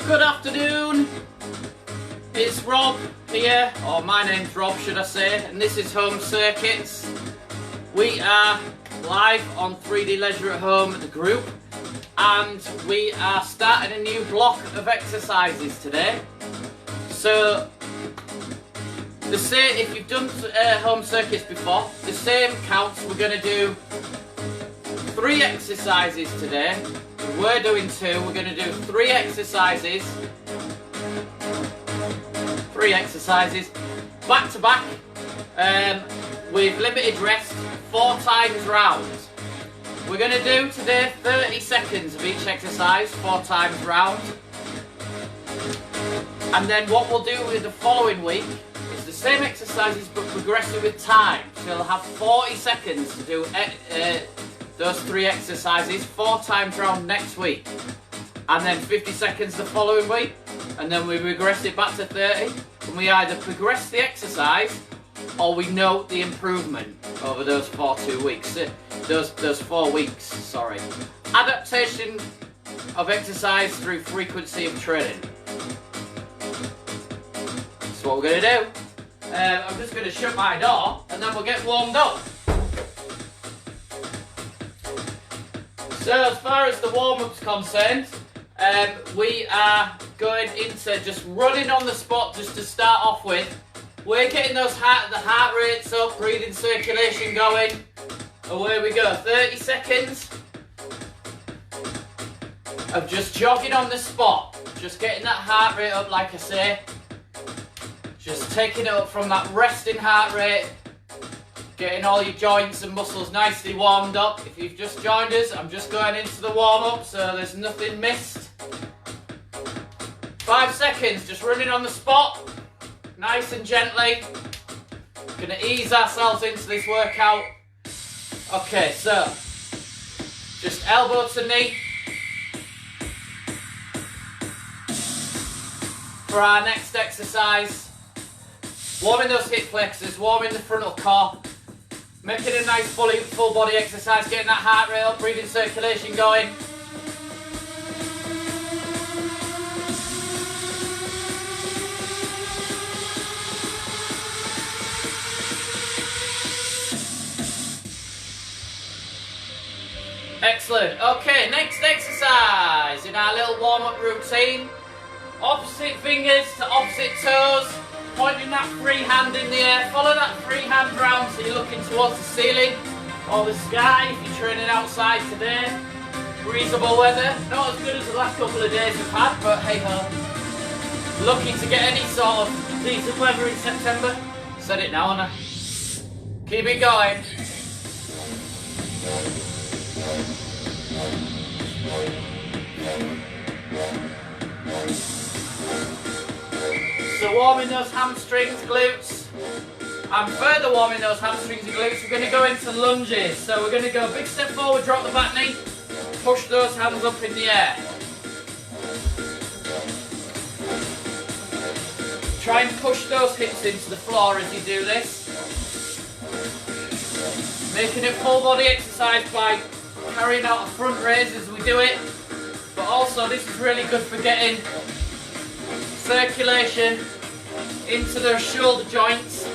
Good afternoon, it's Rob here, or my name's Rob should I say, and this is Home Circuits. We are live on 3D Leisure at Home at the group, and we are starting a new block of exercises today. So, if you've done Home Circuits before, the same counts. We're going to do 3 exercises today. We're doing 2. We're going to do 3 exercises. 3 exercises back to back with limited rest 4 times round. We're going to do today 30 seconds of each exercise 4 times round. And then what we'll do with the following week is the same exercises but progressive with time. So you'll have 40 seconds to do those 3 exercises 4 times round next week, and then 50 seconds the following week, and then we regress it back to 30, and we either progress the exercise or we note the improvement over those 4 weeks. Those 4 weeks, sorry. Adaptation of exercise through frequency of training. That's what we're going to do. I'm just going to shut my door and then we'll get warmed up. So as far as the warm-up's concerned, we are going into just running on the spot just to start off with. We're getting the heart rates up, breathing circulation going. Away we go, 30 seconds of just jogging on the spot. Just getting that heart rate up, like I say. Just taking it up from that resting heart rate. Getting all your joints and muscles nicely warmed up. If you've just joined us, I'm just going into the warm-up, so there's nothing missed. 5 seconds, just running on the spot, nice and gently. Gonna ease ourselves into this workout. Okay, so just elbow to knee for our next exercise. Warming those hip flexors, warming the frontal core. Making a nice full body exercise, getting that heart rate up, breathing circulation going. Excellent. Okay, next exercise in our little warm-up routine. Opposite fingers to opposite toes. Pointing that free hand in the air, follow that free hand round so you're looking towards the ceiling or the sky if you're training outside today. Breathable weather, not as good as the last couple of days we've had, but hey ho. Lucky to get any sort of decent weather in September. Said it now, haven't I? Keep it going. So warming those hamstrings, glutes, and further warming those hamstrings and glutes, we're going to go into lunges. So we're going to go big step forward, drop the back knee, push those hands up in the air. Try and push those hips into the floor as you do this. Making it full body exercise by carrying out a front raise as we do it, but also this is really good for getting circulation into those shoulder joints,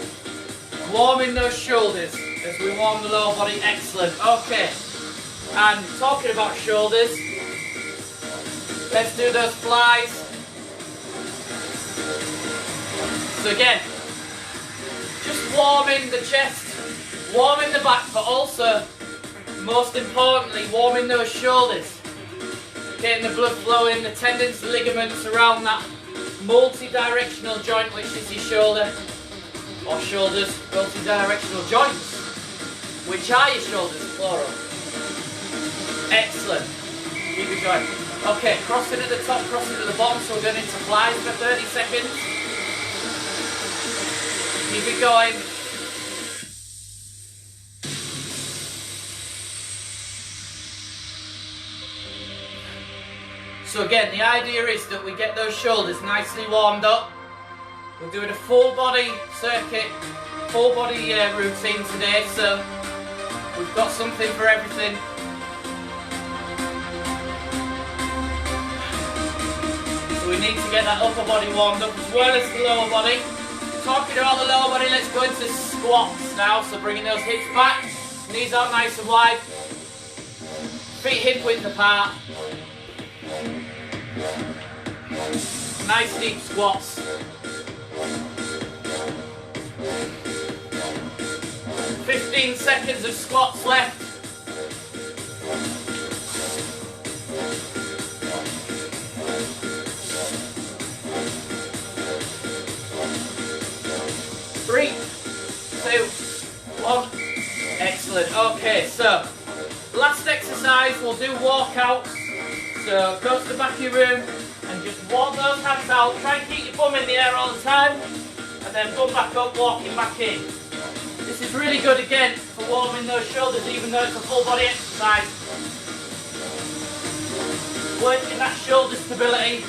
warming those shoulders as we warm the lower body. Excellent. Okay, and talking about shoulders, let's do those flies. So again, just warming the chest, warming the back, but also, most importantly, warming those shoulders. Getting the blood flowing, the tendons, the ligaments around that multi-directional joint which is your shoulder, or shoulders, multi-directional joints, which are your shoulders, plural. Excellent. Keep it going. Okay, crossing at the top, crossing at the bottom, so we're going into flies for 30 seconds. Keep it going. So again, the idea is that we get those shoulders nicely warmed up. We're doing a full body circuit, full body routine today, so we've got something for everything. So we need to get that upper body warmed up as well as the lower body. Talking about the lower body, let's go into squats now. So bringing those hips back, knees out nice and wide, feet hip width apart. Nice deep squats. 15 seconds of squats left. Three, two, one. Excellent. Okay, so last exercise, we'll do walkouts. So go to the back of your room and just walk those hands out. Try and keep your bum in the air all the time. And then bum back up, walking back in. This is really good again for warming those shoulders, even though it's a full body exercise. Working that shoulder stability.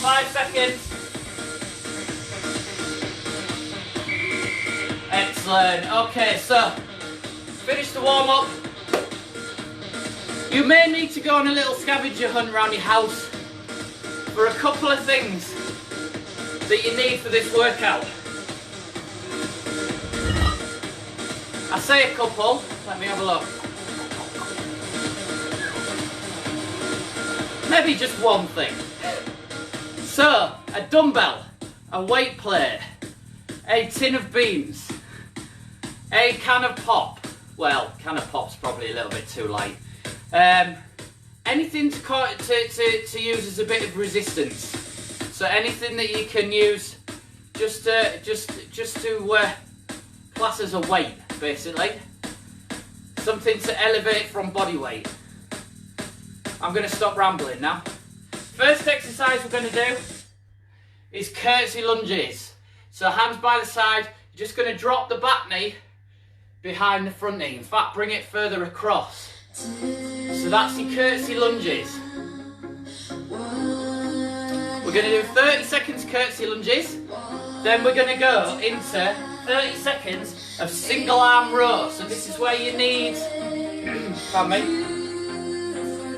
Five seconds. Excellent. Okay, so finish the warm up. You may need to go on a little scavenger hunt around your house for a couple of things that you need for this workout. I say a couple, let me have a look. Maybe just one thing. So, a dumbbell, a weight plate, a tin of beans, a can of pop. Well, can of pop's probably a little bit too light. Anything to use as a bit of resistance. So anything that you can use just to class as a weight, basically. Something to elevate from body weight. I'm going to stop rambling now. First exercise we're going to do is curtsy lunges. So hands by the side, you're just going to drop the back knee behind the front knee. In fact, bring it further across. So that's your curtsy lunges. We're going to do 30 seconds curtsy lunges. Then we're going to go into 30 seconds of single arm row. So this is where you need, pardon me,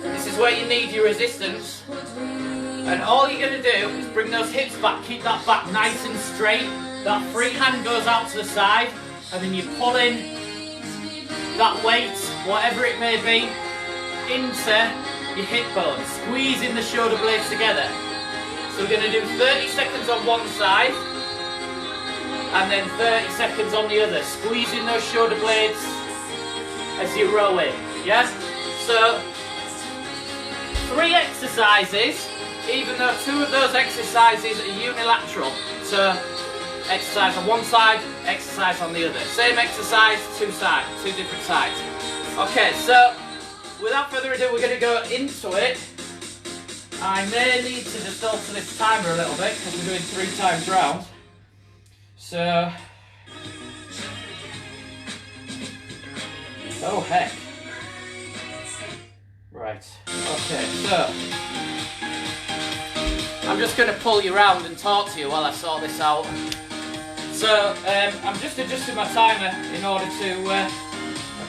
this is where you need your resistance. And all you're going to do is bring those hips back, keep that back nice and straight. That free hand goes out to the side, and then you pull in that weight, whatever it may be, into your hip bone, squeezing the shoulder blades together. So we're going to do 30 seconds on one side, and then 30 seconds on the other, squeezing those shoulder blades as you row in, yes? So, 3 exercises, even though 2 of those exercises are unilateral. So, exercise on one side, exercise on the other. Same exercise, 2 sides, 2 different sides. Okay, so without further ado, we're going to go into it. I may need to just alter this timer a little bit because we're doing 3 times round. So, oh heck. Right, okay, so I'm just going to pull you around and talk to you while I sort this out. So, I'm just adjusting my timer in order to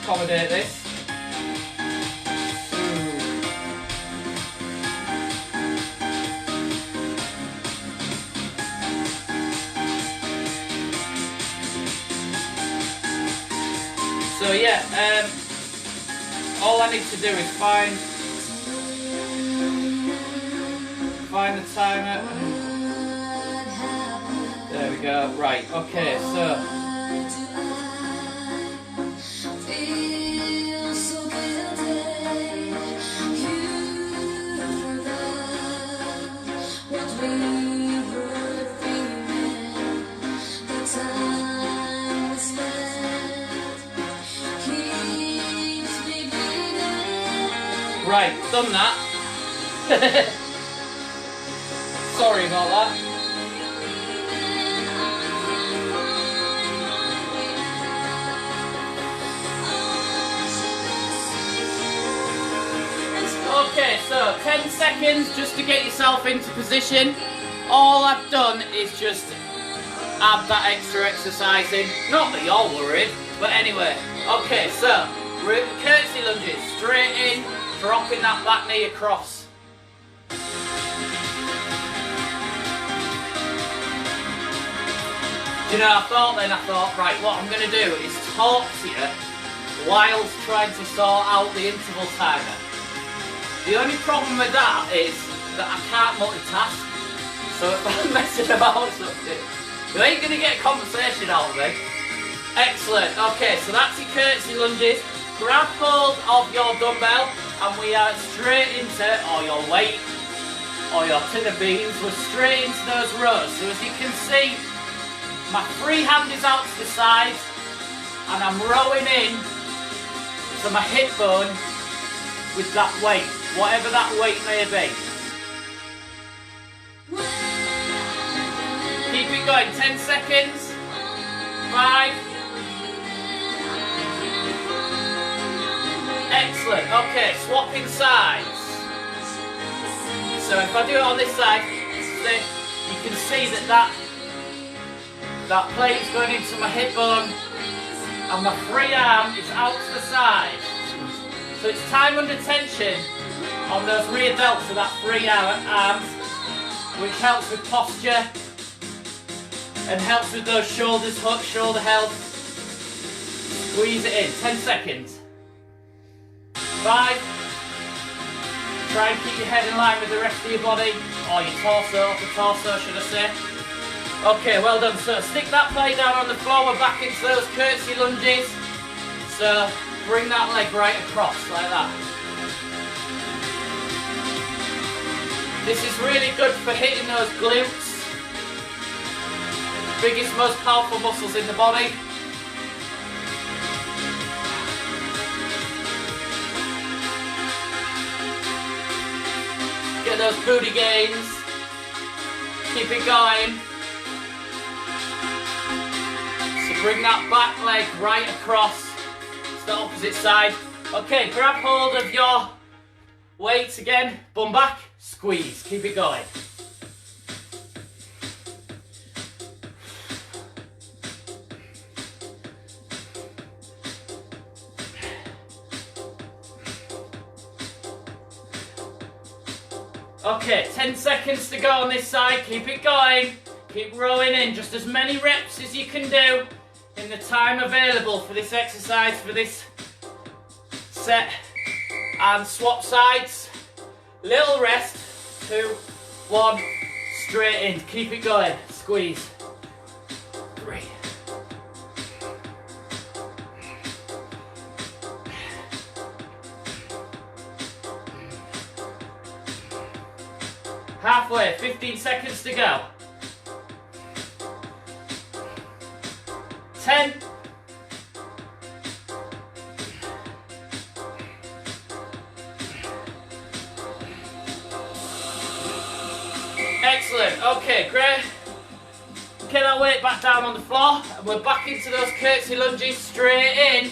accommodate this. So yeah, all I need to do is find the timer. There we go. Right. Okay. So. Right, done that. Sorry about that. Okay, so 10 seconds just to get yourself into position. All I've done is just add that extra exercise in. Not that you're worried, But anyway, okay, so we're at courtesy lunges, straight in, dropping that back knee across. You know, I thought, right, what I'm going to do is talk to you whilst trying to sort out the interval timer. The only problem with that is that I can't multitask. So if I'm messing about something, you ain't going to get a conversation out of me. Excellent. Okay, so that's your courtesy lunges. Grab hold of your dumbbell and we are straight into, or your weight, or your tin of beans, we're straight into those rows. So as you can see, my free hand is out to the side and I'm rowing in to my hip bone with that weight, whatever that weight may be. Keep it going, 10 seconds, 5. Excellent, okay, swapping sides. So if I do it on this side, you can see that plate is going into my hip bone and my free arm is out to the side. So it's time under tension on those rear delts of that free arm, which helps with posture and helps with those shoulders, hook, shoulder health. Squeeze it in, 10 seconds. 5. Try and keep your head in line with the rest of your body, or your torso, upper torso should I say. Okay, well done. So stick that plate down on the floor, we're back into those courtesy lunges. So bring that leg right across, like that. This is really good for hitting those glutes. Biggest, most powerful muscles in the body. Get those booty gains. Keep it going. So bring that back leg right across. It's the opposite side. Okay, grab hold of your weights again. Bum back, squeeze. Keep it going. Okay, 10 seconds to go on this side, keep it going, keep rowing in just as many reps as you can do in the time available for this exercise, for this set, and swap sides, little rest, 2, 1, straight in, keep it going, squeeze, 3. Halfway, 15 seconds to go. 10. 'Excellent, okay, great. Get that weight back down on the floor and we're back into those curtsy lunges, straight in.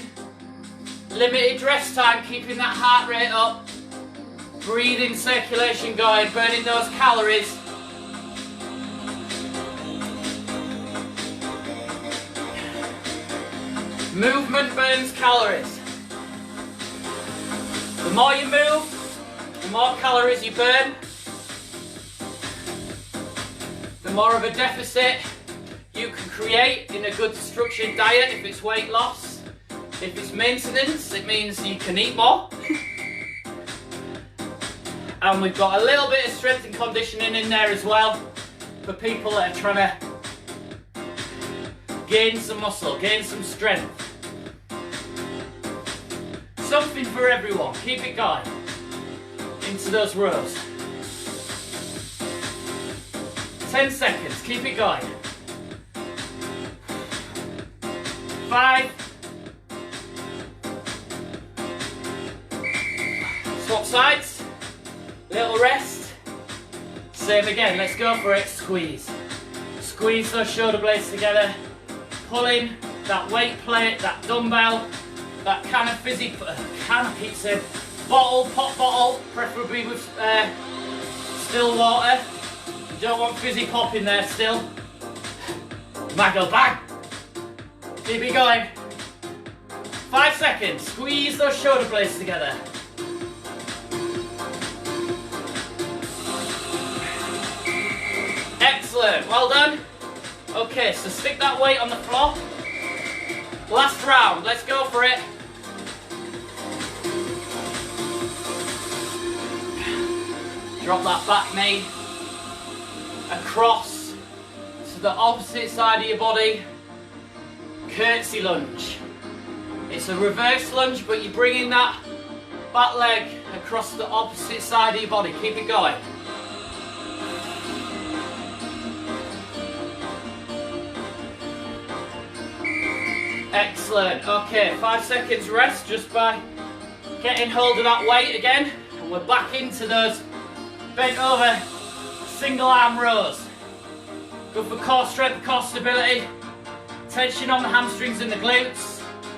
Limited rest time, keeping that heart rate up. Breathing, circulation going, burning those calories. Movement burns calories. The more you move, the more calories you burn. The more of a deficit you can create in a good structured diet if it's weight loss. If it's maintenance, it means you can eat more. And we've got a little bit of strength and conditioning in there as well for people that are trying to gain some muscle, gain some strength. Something for everyone. Keep it going. Into those rows. 10 seconds. Keep it going. 5. Swap sides. Little rest. Same again, let's go for it. Squeeze. Squeeze those shoulder blades together. Pulling that weight plate, that dumbbell, that can of fizzy, can, I keep saying, bottle, pop bottle, preferably with still water. You don't want fizzy pop in there still. Might go bang. Keep it going. 5 seconds. Squeeze those shoulder blades together. Excellent, well done. Okay, so stick that weight on the floor. Last round, let's go for it. Drop that back knee across to the opposite side of your body. Curtsy lunge. It's a reverse lunge, but you're bringing that back leg across the opposite side of your body. Keep it going. Excellent. Okay, 5 seconds rest just by getting hold of that weight again. And we're back into those bent over single arm rows. Good for core strength, core stability. Tension on the hamstrings and the glutes.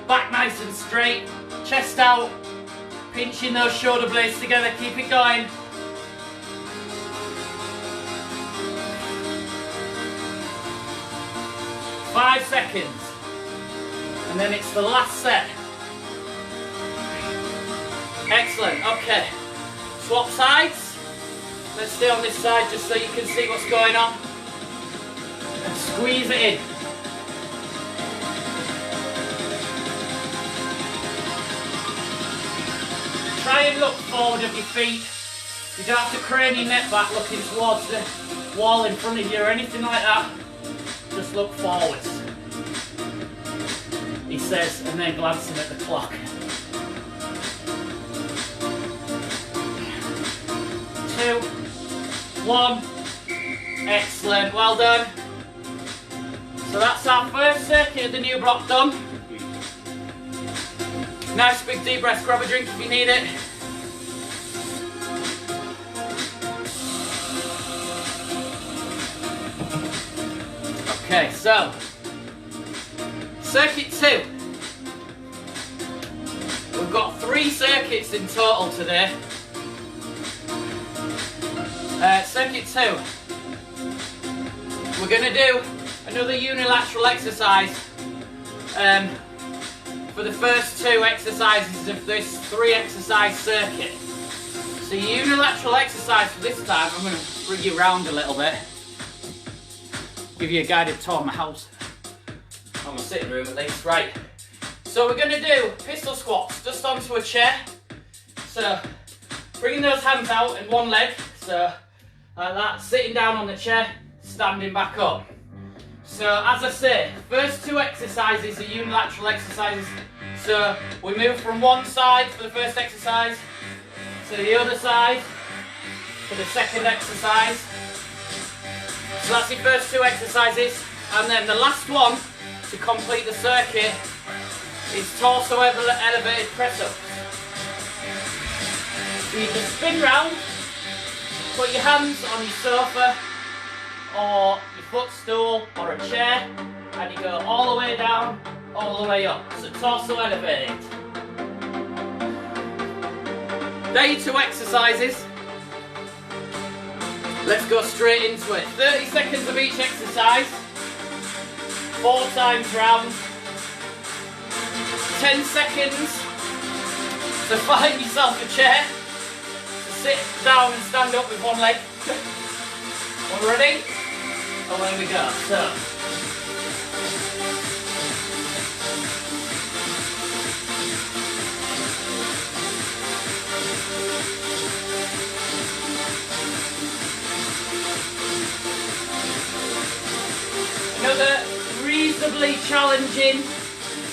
Back nice and straight. Chest out. Pinching those shoulder blades together. Keep it going. Five seconds. And then it's the last set. Excellent, okay. Swap sides. Let's stay on this side just so you can see what's going on. And squeeze it in. Try and look forward of your feet. You don't have to crane your neck back looking towards the wall in front of you or anything like that. Just look forwards. He says, and then glancing at the clock. 2, 1. Excellent, well done. So that's our first circuit of the new block done. Nice big deep breath, grab a drink if you need it. Okay, so circuit 2. We've got 3 circuits in total today. Circuit 2. We're going to do another unilateral exercise for the first 2 exercises of this 3 exercise circuit. So your unilateral exercise for this time, I'm going to bring you around a little bit. Give you a guided tour of my house. On my sitting room at least, right. So we're going to do pistol squats just onto a chair. So bringing those hands out in one leg, so like that, sitting down on the chair, standing back up. So as I say, first 2 exercises are unilateral exercises. So we move from one side for the first exercise to the other side for the second exercise. So that's your first 2 exercises, and then the last one to complete the circuit is torso elevated press ups. So you can spin round, put your hands on your sofa or your footstool or a chair, and you go all the way down, all the way up. So torso elevated. There are your 2 exercises. Let's go straight into it. 30 seconds of each exercise. 4 times round. 10 seconds to find yourself a chair to sit down and stand up with one leg. All ready? Away we go. So. Another reasonably challenging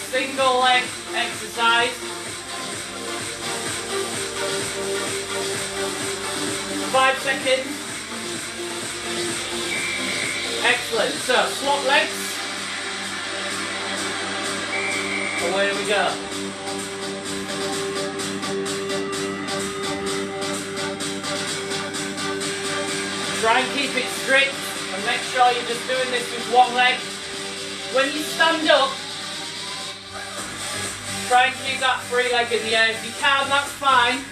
single leg exercise. 5 seconds. Excellent. So swap legs. Away we go. Try and keep it strict. And make sure you're just doing this with one leg. When you stand up, try and keep that free leg in the air. If you can, that's fine.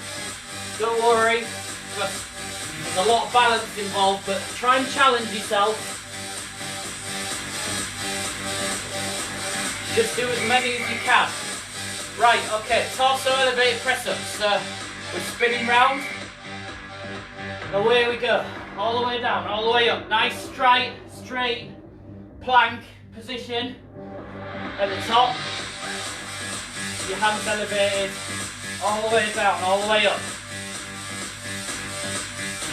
Don't worry. There's a lot of balance involved, but try and challenge yourself. Just do as many as you can. Right, okay, torso elevated press ups. So we're spinning round. Away we go. All the way down, all the way up. Nice straight plank position at the top. Your hands elevated. All the way down, all the way up.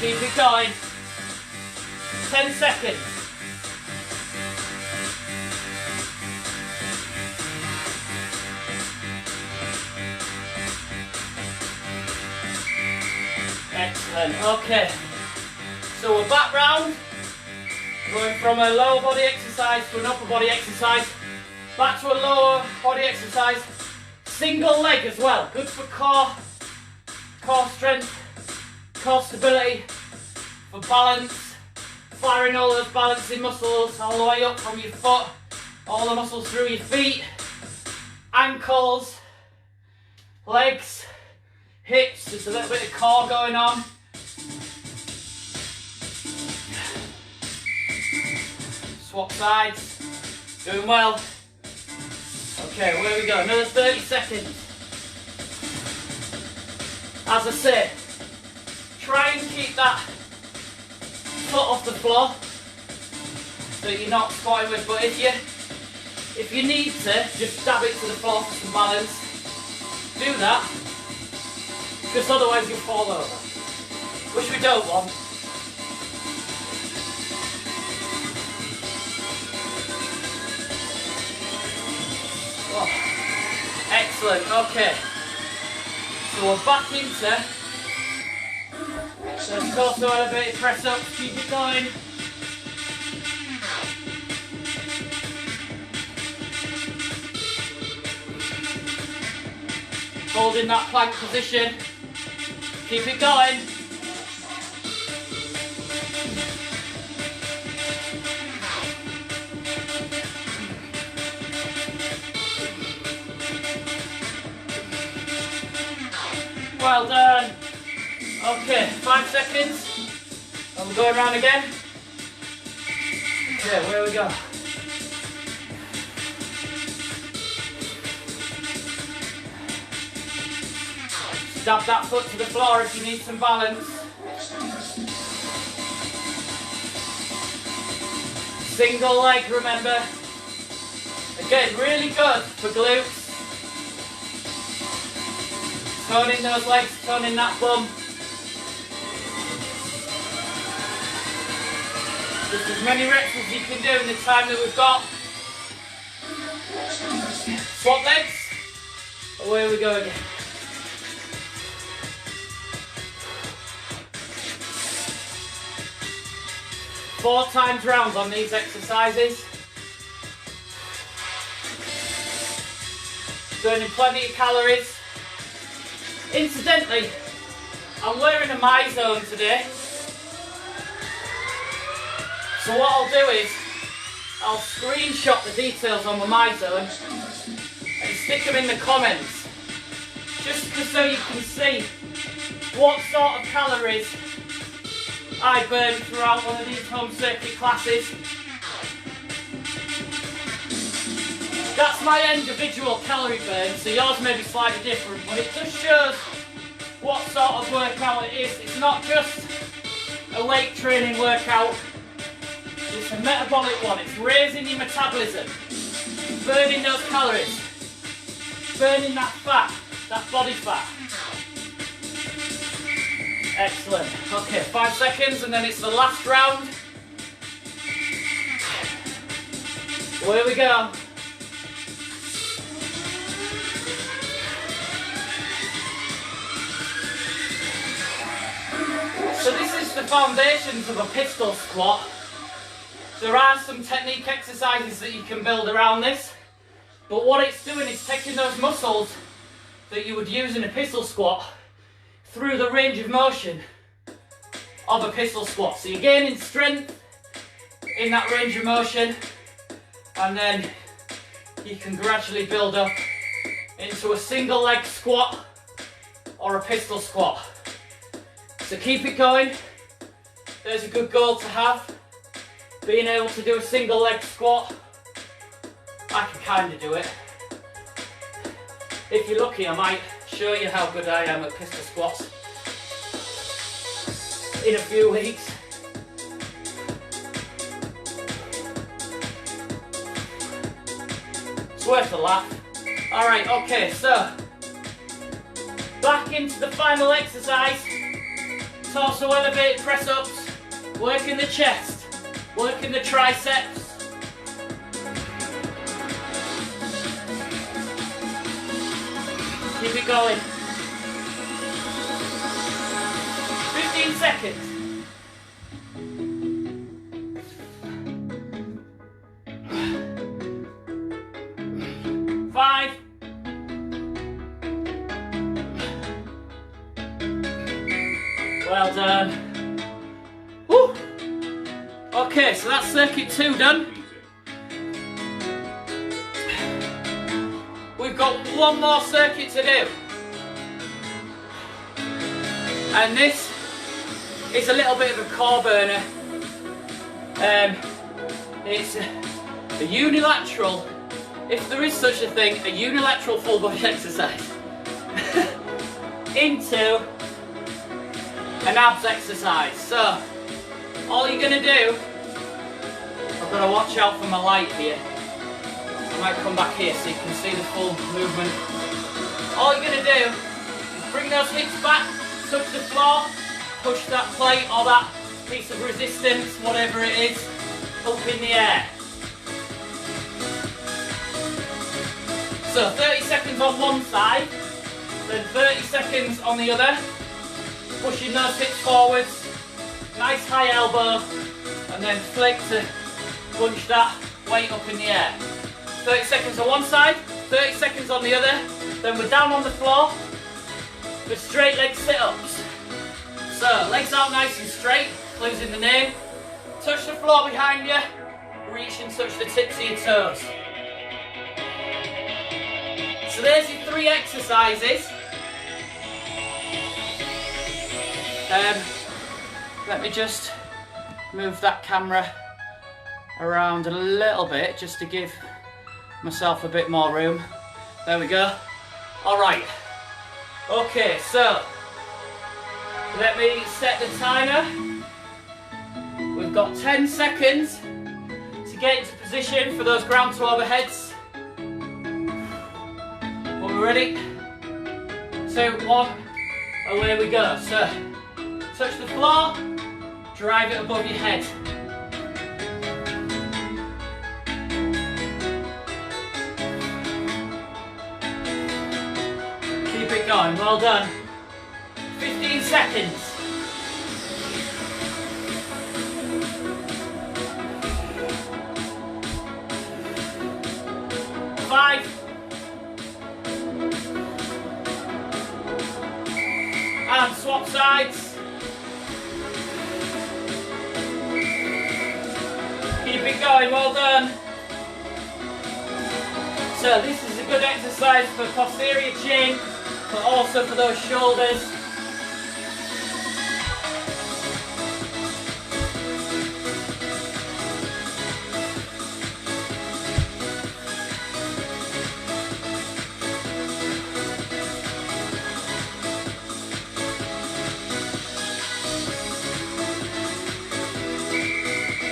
Keep it going. 10 seconds. Excellent, okay. So we're back round. Going from a lower body exercise to an upper body exercise. Back to a lower body exercise. Single leg as well. Good for core strength, core stability, for balance. Firing all those balancing muscles all the way up from your foot, all the muscles through your feet, ankles, legs, hips, just a little bit of core going on. Swap sides, doing well. Okay, where we go, another 30 seconds. As I say, try and keep that foot off the floor so you're not squatting with, but if you need to, just dab it to the floor for some balance. Do that, because otherwise you'll fall over, which we don't want. Oh, excellent, okay. So we're back into so torso elevated press up, keep it going. Holding that plank position, keep it going. Well done. Okay, 5 seconds. And we're going around again. Okay, where we go? Stab that foot to the floor if you need some balance. Single leg, remember. Again, really good for glutes. Toning those legs, toning that bum. Just as many reps as you can do in the time that we've got. Swap legs. Away we go again. Four times rounds on these exercises. Burning plenty of calories. Incidentally, I'm wearing a My Zone today. So what I'll do is, I'll screenshot the details on my zone and stick them in the comments, just so you can see what sort of calories I burn throughout one of these home circuit classes. That's my individual calorie burn, so yours may be slightly different, but it just shows what sort of workout it is. It's not just a weight training workout. It's a metabolic one. It's raising your metabolism, burning those calories, burning that fat, that body fat. Excellent. Okay, 5 seconds and then it's the last round. Away we go. So this is the foundations of a pistol squat. There are some technique exercises that you can build around this, but what it's doing is taking those muscles that you would use in a pistol squat through the range of motion of a pistol squat. So you're gaining strength in that range of motion, and then you can gradually build up into a single leg squat or a pistol squat. So keep it going. There's a good goal to have. Being able to do a single leg squat, I can kind of do it. If you're lucky, I might show you how good I am at pistol squats in a few weeks. It's worth a laugh. Alright, okay, so back into the final exercise. Torso elevated press ups, working the chest, working the triceps. Keep it going. 15 seconds. 5. 4. Well done. Woo. Okay, so that's circuit 2 done. We've got one more circuit to do. And this is a little bit of a core burner. It's a unilateral, if there is such a thing, a unilateral full body exercise into an abs exercise. So, all you're going to do, I've got to watch out for my light here. I might come back here so you can see the full movement. All you're going to do is bring those hips back, touch the floor, push that plate or that piece of resistance, whatever it is, up in the air. So 30 seconds on one side, then 30 seconds on the other, pushing those hips forwards, nice high elbow, and then flick to punch that weight up in the air. 30 seconds on one side, 30 seconds on the other, then we're down on the floor for straight leg sit-ups. So, legs out nice and straight, closing the name, touch the floor behind you, reach and touch the tips of your toes. So there's your 3 exercises. Let me just move that camera around a little bit just to give myself a bit more room. There we go. Alright. Okay, so let me set the timer. We've got 10 seconds to get into position for those ground to overheads. Are we ready? 2, 1, away we go. So, touch the floor, drive it above your head. Keep it going, well done. 15 seconds. 5. And swap sides. Keep it going, well done. So this is a good exercise for posterior chain, but also for those shoulders.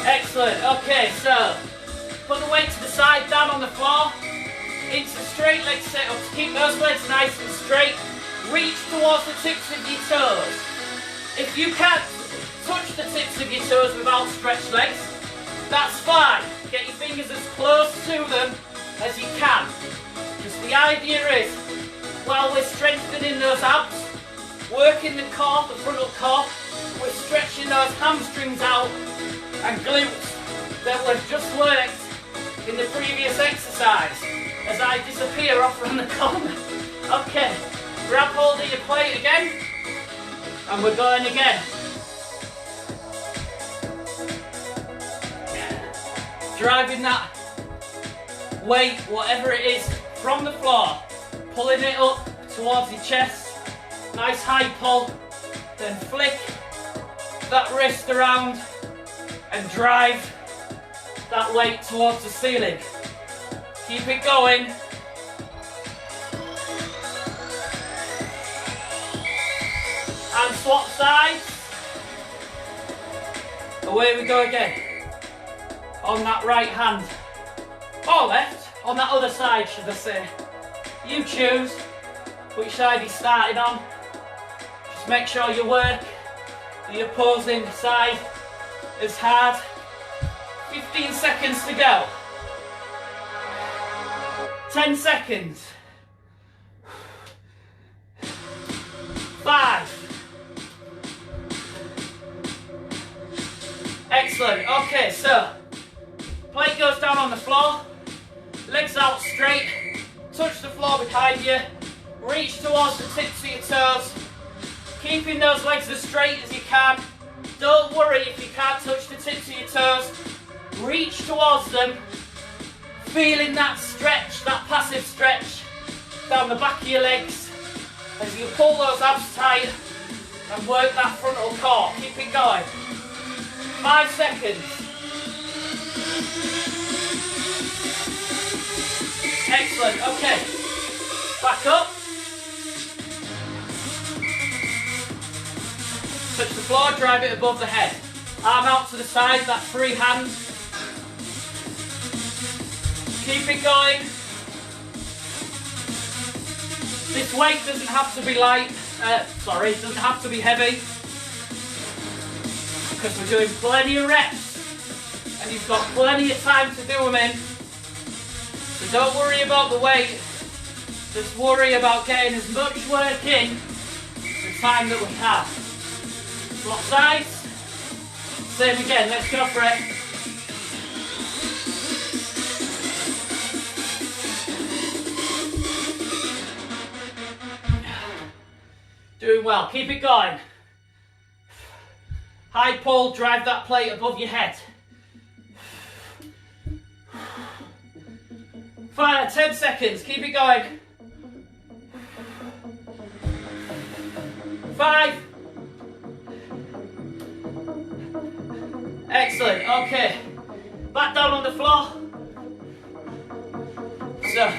Excellent, okay, so put the weight to the side, down on the floor, into straight leg sit-ups. Keep those legs nice and straight. Reach towards the tips of your toes. If you can't touch the tips of your toes with outstretched legs, that's fine. Get your fingers as close to them as you can. Because the idea is, while we're strengthening those abs, working the core, the frontal core, we're stretching those hamstrings out and glutes that we've just worked in the previous exercise as I disappear off from the corner. Okay, grab hold of your plate again and we're going again. Driving that weight, whatever it is, from the floor, pulling it up towards your chest, nice high pull, then flick that wrist around and drive that weight towards the ceiling. Keep it going. And swap sides. Away we go again. On that right hand. Or left. On that other side, should I say. You choose which side you're starting on. Just make sure you work the opposing side as hard. 15 seconds to go. 10 seconds. 5. Excellent. Okay, so plate goes down on the floor, legs out straight, touch the floor behind you, reach towards the tips of your toes, keeping those legs as straight as you can. Don't worry if you can't touch the tips of your toes. Reach towards them, feeling that stretch, that passive stretch down the back of your legs as you pull those abs tight and work that frontal core. Keep it going. 5 seconds. Excellent. Okay. Back up. Touch the floor, drive it above the head. Arm out to the side, that free hand. Keep it going. This weight doesn't have to be light, doesn't have to be heavy, because we're doing plenty of reps and you've got plenty of time to do them in. So don't worry about the weight, just worry about getting as much work in the time that we have. Swap sides, same again, let's go for it. Doing well, keep it going. High pull, drive that plate above your head. 10 seconds, keep it going. 5. Excellent, okay. Back down on the floor. So,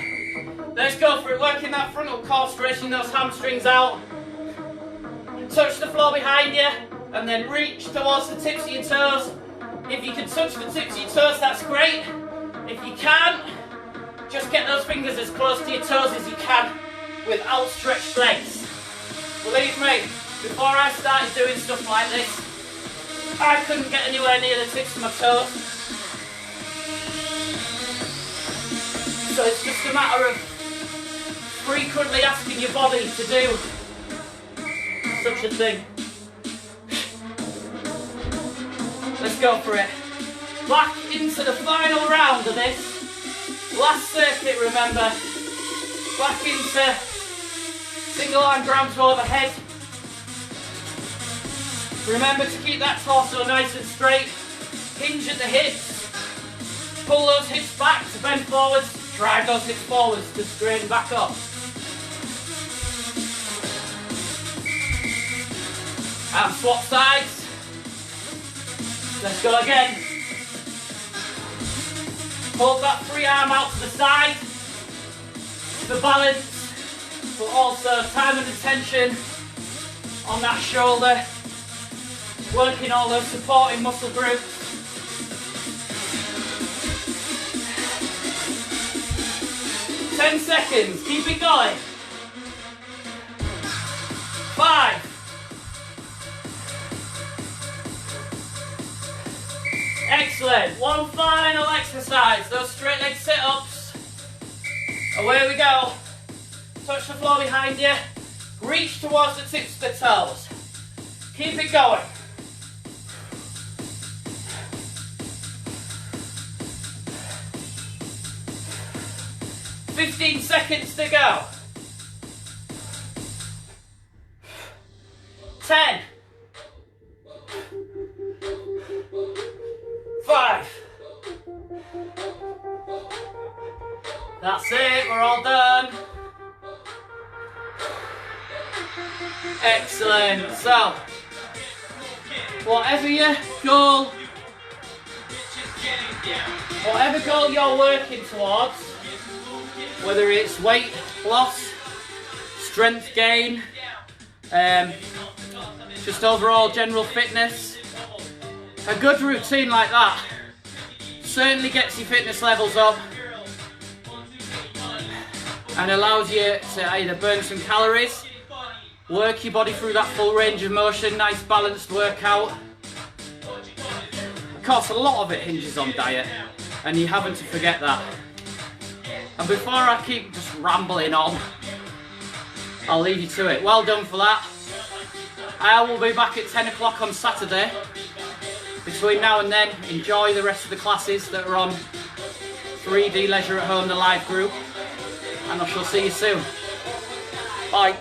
let's go for it, working that frontal core, stretching those hamstrings out. Touch the floor behind you, and then reach towards the tips of your toes. If you can touch the tips of your toes, that's great. If you can't, just get those fingers as close to your toes as you can with outstretched legs. Believe me, before I started doing stuff like this, I couldn't get anywhere near the tips of my toes. So it's just a matter of frequently asking your body to do such a thing. Let's go for it. Back into the final round of this. Last circuit, remember. Back into single arm grabs overhead. Remember to keep that torso nice and straight. Hinge at the hips. Pull those hips back to bend forwards. Drive those hips forwards to straighten back up. And swap sides. Let's go again. Hold that free arm out to the side for balance, but also time and attention on that shoulder, working all those supporting muscle groups. Ten seconds, keep it going. 5. Excellent. One final exercise. Those straight leg sit-ups. Away we go. Touch the floor behind you. Reach towards the tips of the toes. Keep it going. 15 seconds to go. 10. 5. That's it, we're all done. Excellent. So, whatever goal you're working towards, whether it's weight loss, strength gain, just overall general fitness. A good routine like that certainly gets your fitness levels up and allows you to either burn some calories, work your body through that full range of motion, nice balanced workout. Of course, a lot of it hinges on diet, and you haven't to forget that. And before I keep just rambling on, I'll leave you to it. Well done for that. I will be back at 10 o'clock on Saturday. Between now and then, enjoy the rest of the classes that are on 3D Leisure at Home, the live group, and I shall see you soon. Bye.